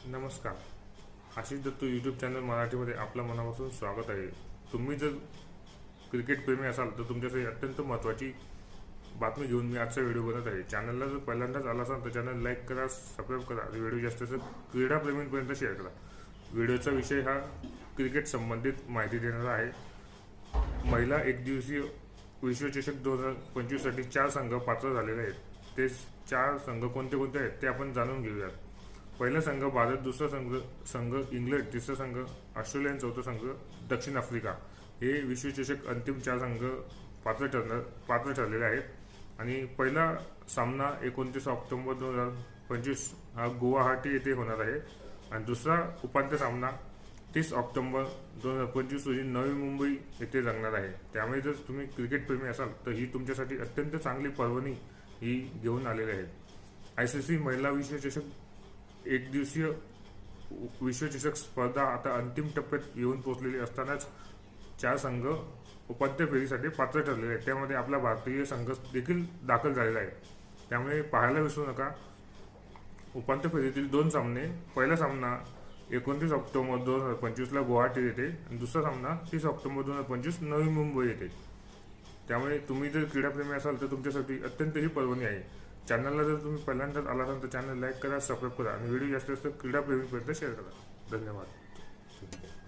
नमस्कार. Ashish Datta YouTube channel मराठीमध्ये आपलं मनापासून स्वागत आहे. तुम्ही जर क्रिकेट प्रेमी असाल तर तुमच्यासाठी अत्यंत महत्त्वाची बातमी घेऊन मी आजचा व्हिडिओ बनत आहे. चॅनलला जर पहिल्यांदाच आला असाल तर चॅनल लाईक करा, सबस्क्राईब करा आणि व्हिडिओ जास्त क्रीडाप्रेमींपर्यंत शेअर करा. व्हिडिओचा विषय हा क्रिकेट संबंधित माहिती देणारा आहे. महिला एकदिवसीय विश्वचषक 2025साठी 4 संघ पात्र झालेले आहेत. ते 4 संघ कोणते कोणते आहेत ते आपण जाणून घेऊयात. पहिला संघ भारत, दुसरा संघ इंग्लंड, तिसरा संघ ऑस्ट्रेलिया आणि चौथा संघ दक्षिण आफ्रिका. हे विश्वचषक अंतिम 4 संघ पात्र ठरलेले आहेत. आणि पहिला सामना 29 ऑक्टोबर 2025 हा गुवाहाटी येथे होणार आहे. आणि दुसरा उपांत्य सामना 30 ऑक्टोबर 2025 रोजी नवी मुंबई येथे रंगणार आहे. त्यामुळे जर तुम्ही क्रिकेट प्रेमी असाल तर ही तुमच्यासाठी अत्यंत चांगली पर्वणी ही घेऊन आलेली आहे. ICC महिला विश्वचषक एकदिवसीय विश्वचषक स्पर्धा आता अंतिम टप्प्यात येऊन पोहोचलेली असतानाच 4 संघ उपांत्य फेरीसाठी पात्र ठरलेले आहेत. त्यामध्ये आपला भारतीय संघ देखील दाखल झालेला आहे. त्यामुळे पाहायला विसरू नका. उपांत्य फेरीतील 2 सामने, पहिला सामना 29 ऑक्टोबर 2025ला गुवाहाटी येथे आणि दुसरा सामना 30 ऑक्टोबर 2025 नवी मुंबई येथे. त्यामुळे तुम्ही जर क्रीडाप्रेमी असाल तर तुमच्यासाठी अत्यंत ही पर्वणी आहे. चॅनलला जर तुम्ही पहिल्यांदाच आला असाल तर चॅनल लाईक करा, सबस्क्राईब करा आणि व्हिडिओ जास्त क्रीडाप्रेमीपर्यंत शेअर करा. धन्यवाद.